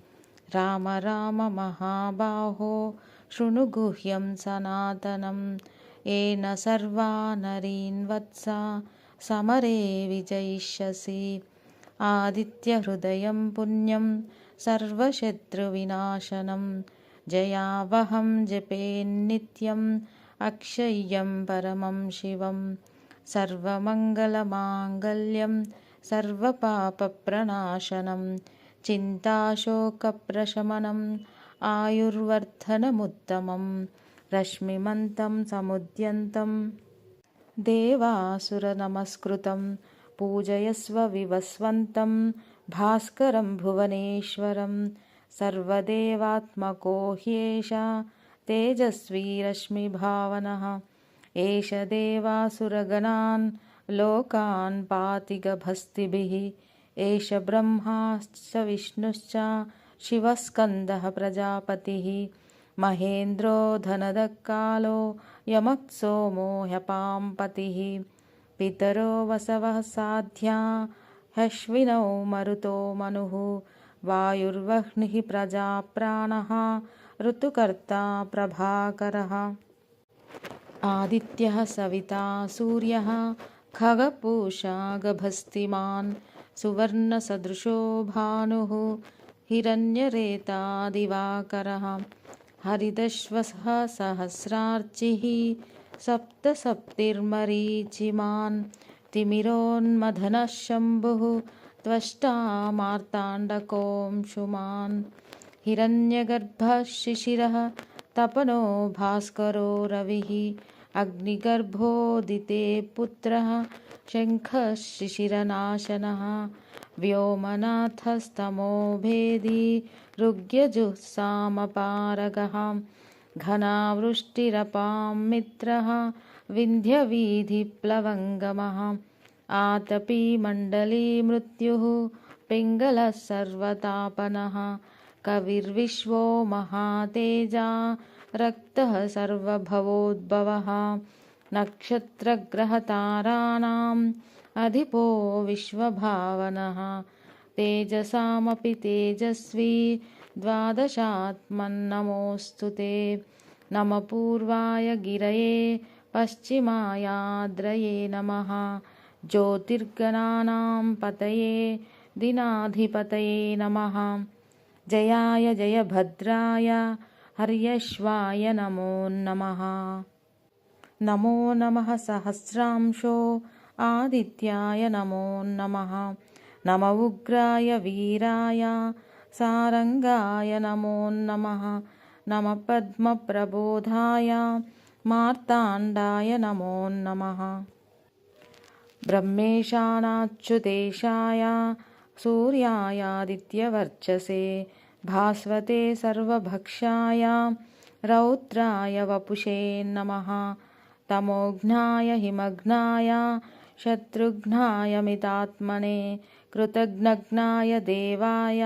Speaker 1: राम राम महाबाहो शृणु गुह्यं सनातनं येन सर्वा नरीन् वत्स समरे विजयिष्यसि। आदित्यहृदयं पुण्यं सर्वशत्रुविनाशनं जयावहं जपेन्नित्यम् अक्षय्यं परमं शिवं। सर्वमङ्गलमाङ्गल्यं सर्वपापप्रणाशनं चिन्ताशोकप्रशमनम् आयुर्वर्धनमुत्तमं। रश्मिमन्तं समुद्यन्तं देवासुरनमस्कृतं पूजयस्व विवस्वन्तं भास्करं भुवनेश्वरं। सर्वदेवात्मको ह्येष तेजस्वी रश्मिभावनः एष देवासुरगणान् लोकान् पाति गभस्तिभिः। एष ब्रह्माश्च विष्णुश्च शिवस्कन्दः प्रजापतिः। महेन्द्रो धनदः कालो यमः सोमो ह्यपाम्पतिः। पितरो वसवः साध्या ह्यश्विनौ मरुतो मनुः। वायुर्वह्निः प्रजाप्राणः ऋतुकर्ता प्रभाकरः। आदित्यः सविता सूर्यः खगपूषा गभस्तिमान्। सुवर्णसदृशो भानुः हिरण्यरेता दिवाकरः। हरिदश्वः सहस्रार्चिः सप्तसप्तिर्मरीचिमान्। तिमिरोन्मथनः शम्भुः त्वष्टा मार्ताण्डकोऽंशुमान्। हिरण्यगर्भः शिशिरः तपनो भास्करो रविः। अग्निगर्भोदिते पुत्रः शङ्खः शिशिरनाशनः। व्योमनाथस्तमो भेदी ऋग्यजुःसामपारगः। घनावृष्टिरपां मित्रः विन्ध्यवीधिप्लवङ्गमः। आतपी मण्डली मृत्युः पिङ्गलः सर्वतापनः। कविर्विश्वो महातेजा रक्तः सर्वभवोद्भवः। नक्षत्रग्रहताराणाम् अधिपो विश्वभावनः। तेजसामपि तेजस्वी द्वादशात्मन्नमोऽस्तु ते। नमः पूर्वाय गिरये पश्चिमायाद्रये नमः। ज्योतिर्गणानां पतये दिनाधिपतये नमः। जयाय जयभद्राय हर्यश्वाय नमो नमः। नमो नमः सहस्रांशो आदित्याय नमो नमः। नम उग्राय वीराय सारंगाय नमो नमः। नमः पद्मप्रबोधाय मार्ताण्डाय नमो नमः। ब्रह्मेशानाच्युतेशाय सूर्यायादित्यवर्चसे भास्वते सर्वभक्षाय रौद्राय वपुषे नमः। तमोघ्नाय हिमघ्नाय शत्रुघ्नाय मितात्मने कृतघ्नाय देवाय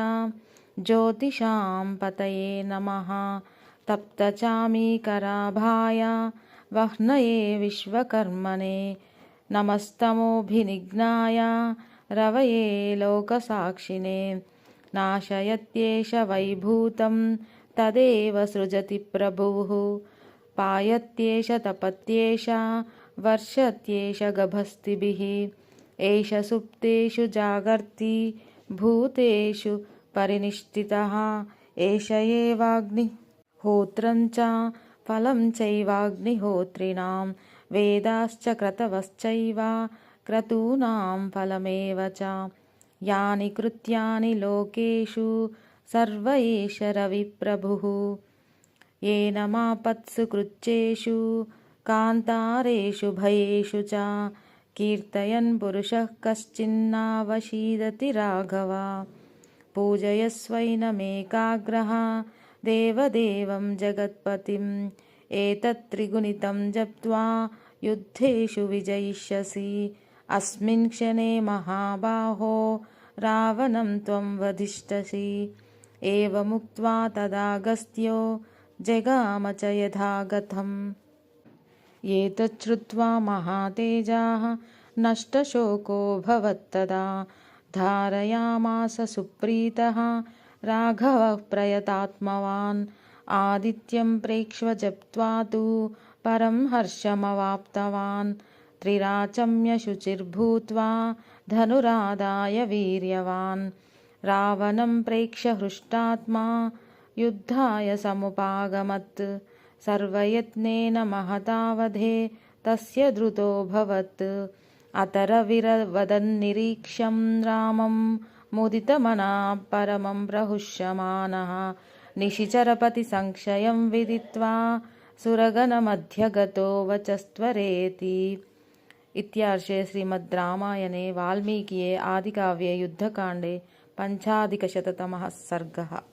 Speaker 1: ज्योतिषां पतये नमः। तप्तचामीकराभाय वह्नये विश्वकर्मणे नमस्तमोभिनिघ्नाय रवये लोकसाक्षिणे। नाशयत्येष वैभूतं तदेव सृजति प्रभुः। पायत्येष तपत्येष वर्षत्येष गभस्तिभिः। एष सुप्तेषु जागर्ति भूतेषु परिनिष्ठितः। एष एवाग्निहोत्रं च फलं चैवाग्निहोत्रिणां। वेदाश्च क्रतवश्चैव क्रतूनां फलमेव च। यानि कृत्यानि लोकेषु सर्व एष रविप्रभुः। येन मापत्सु कृच्छ्रेषु कान्तारेषु भयेषु च। कीर्तयन् पुरुषः कश्चिन्नावशीदति राघव। पूजयस्वैनमेकाग्रः देवदेवं जगत्पतिम्। एतत्त्रिगुणितं जप्त्वा युद्धेषु विजयिष्यसि। अस्मिन् क्षणे महाबाहो रावणं त्वं वधिष्यसि। एवमुक्त्वा तदागस्त्यो जगाम च यथागतम्। एतच्छ्रुत्वा महातेजाः नष्टशोकोऽभवत्तदा धारयामास सुप्रीतः राघवः प्रयतात्मवान्। आदित्यं प्रेक्ष्य जप्त्वा तु परं हर्षमवाप्तवान्। त्रिराचम्य शुचिर्भूत्वा धनुरादाय वीर्यवान्। रावणं प्रेक्ष्य हृष्टात्मा युद्धाय समुपागमत्। सर्वयत्नेन महतावधे तस्य द्रुतोऽभवत्। अतरविरवदन्निरीक्ष्यं रामं मुदितमनाः परमं प्रहुष्यमानः। निशिचरपतिसंक्षयं विदित्वा सुरगणमध्यगतो वचस्त्वरेति। इत्यार्षे श्रीमद् रामायणे वाल्मीकिये आदिकाव्ये युद्धकाण्डे 5अधिकशततमः सर्गः।